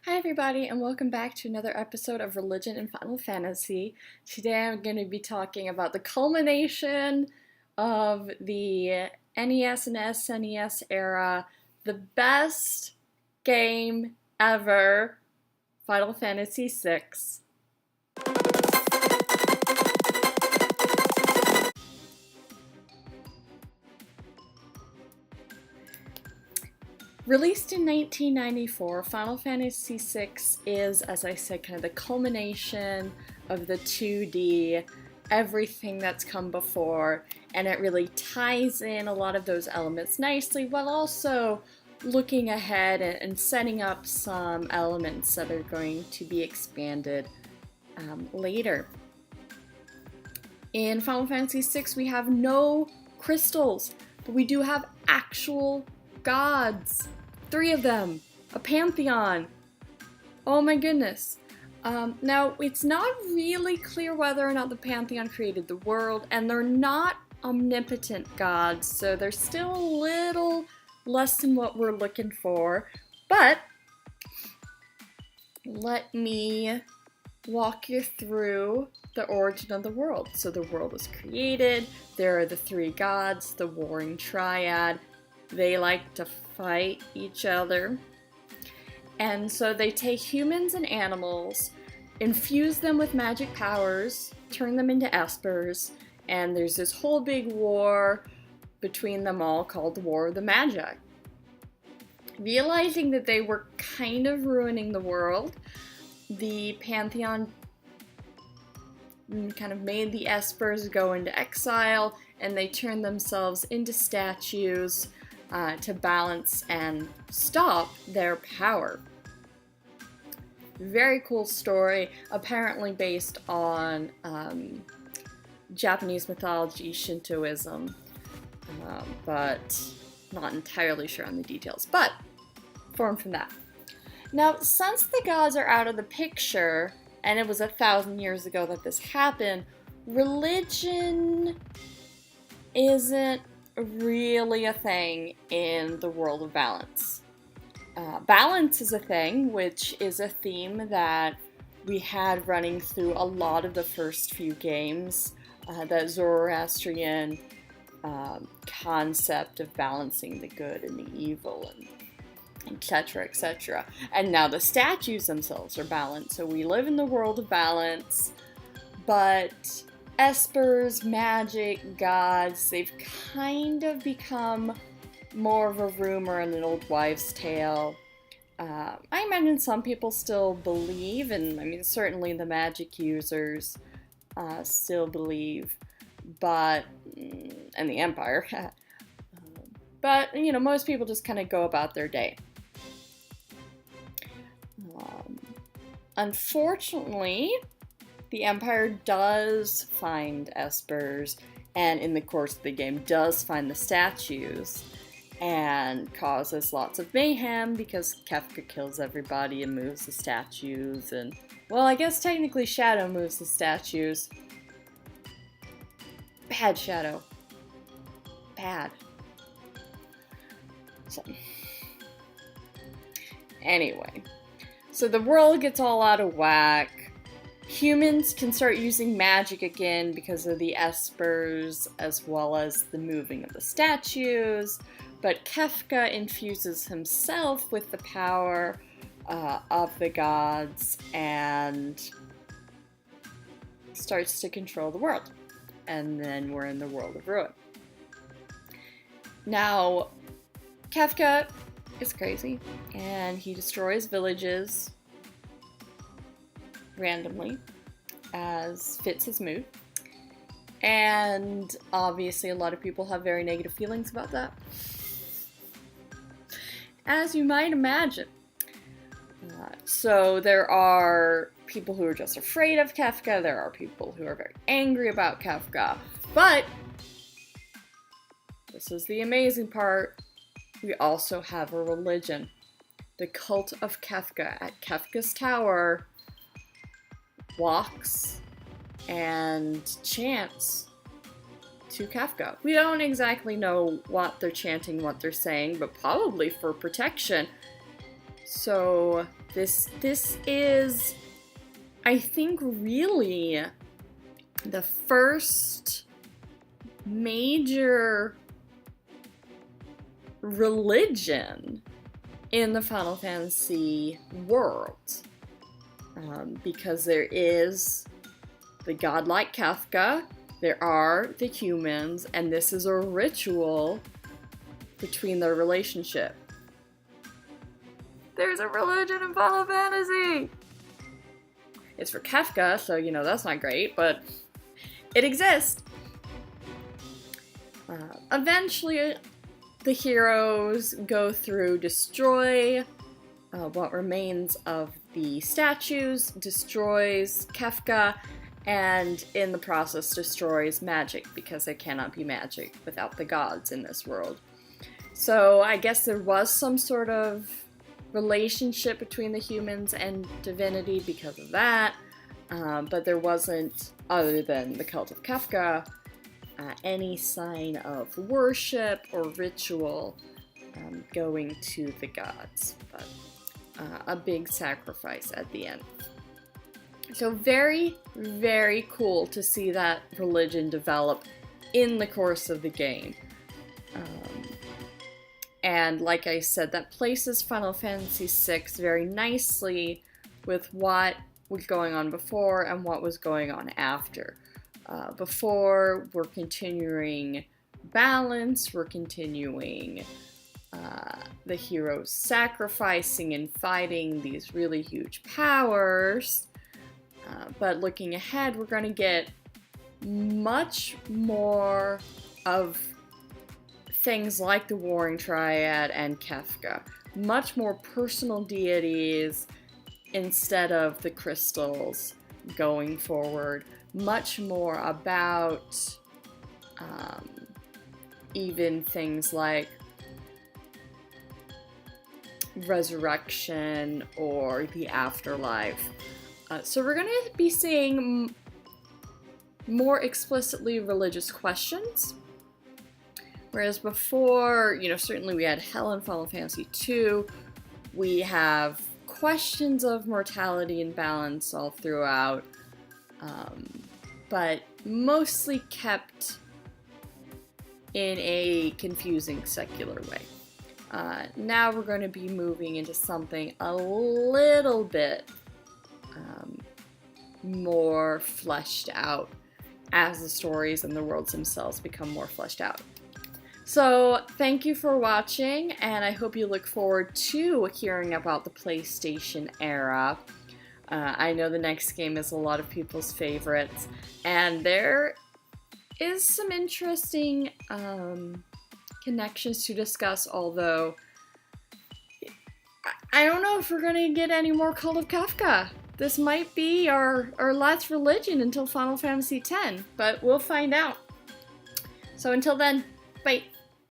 Hi everybody and welcome back to another episode of Religion in Final Fantasy. Today I'm going to be talking about the culmination of the NES and SNES era, the best game ever, Final Fantasy VI. Released in 1994, Final Fantasy VI is, as I said, kind of the culmination of the 2D, everything that's come before, and it really ties in a lot of those elements nicely while also looking ahead and setting up some elements that are going to be expanded later. In Final Fantasy VI, we have no crystals, but we do have actual gods. 3 of them. A pantheon. Oh my goodness. Now, it's not really clear whether or not the pantheon created the world, and they're not omnipotent gods, so they're still a little less than what we're looking for. But let me walk you through the origin of the world. So the world was created. There are the 3 gods, the warring triad. They like to fight each other. And so they take humans and animals, infuse them with magic powers, turn them into espers, and there's this whole big war between them all called the War of the Magi. Realizing that they were kind of ruining the world, the Pantheon kind of made the espers go into exile, and they turned themselves into statues to balance and stop their power. Very cool story, apparently based on Japanese mythology, Shintoism, but not entirely sure on the details, but formed from that. Now, since the gods are out of the picture, and it was 1,000 years ago that this happened, religion isn't really a thing in the world of balance. Balance is a thing, which is a theme that we had running through a lot of the first few games, that Zoroastrian concept of balancing the good and the evil, and etc., etc. And now the statues themselves are balanced, so we live in the world of balance, but espers, magic, gods, they've kind of become more of a rumor and an old wives' tale. I imagine some people still believe, and I mean certainly the magic users still believe, but, and the Empire, but you know, most people just kind of go about their day. Unfortunately, the Empire does find espers, and in the course of the game does find the statues, and causes lots of mayhem because Kefka kills everybody and moves the statues, and, well, I guess technically Shadow moves the statues. Bad Shadow. Bad. So, anyway, so the world gets all out of whack. Humans can start using magic again because of the espers as well as the moving of the statues, but Kefka infuses himself with the power of the gods and starts to control the world. And then we're in the world of ruin. Now, Kefka is crazy, and he destroys villages randomly, as fits his mood. And obviously a lot of people have very negative feelings about that, as you might imagine. So there are people who are just afraid of Kefka, there are people who are very angry about Kefka, but this is the amazing part, we also have a religion. The cult of Kefka at Kefka's Tower walks and chants to Kefka. We don't exactly know what they're chanting, what they're saying, but probably for protection. So this is, I think, really the first major religion in the Final Fantasy world. Because there is the godlike Kefka, there are the humans, and this is a ritual between their relationship. There's a religion in Final Fantasy! It's for Kefka, so you know that's not great, but it exists. Eventually, the heroes go through, destroy what remains of the statues, destroys Kefka, and in the process destroys magic, because there cannot be magic without the gods in this world. So I guess there was some sort of relationship between the humans and divinity because of that, but there wasn't, other than the cult of Kefka, any sign of worship or ritual going to the gods, but a big sacrifice at the end. So very, very cool to see that religion develop in the course of the game. And like I said, that places Final Fantasy VI very nicely with what was going on before and what was going on after. Before, we're continuing balance, we're continuing the heroes sacrificing and fighting these really huge powers. But looking ahead, we're going to get much more of things like the Warring Triad and Kefka. Much more personal deities instead of the crystals going forward. Much more about even things like resurrection or the afterlife. So we're going to be seeing more explicitly religious questions. Whereas before, you know, certainly we had hell in Final Fantasy II. We have questions of mortality and balance all throughout. But mostly kept in a confusing secular way. Now we're going to be moving into something a little bit more fleshed out as the stories and the worlds themselves become more fleshed out. So thank you for watching, and I hope you look forward to hearing about the PlayStation era. I know the next game is a lot of people's favorites, and there is some interesting connections to discuss, although I don't know if we're going to get any more Cult of Kefka. This might be our last religion until Final Fantasy X, but we'll find out. So until then, bye!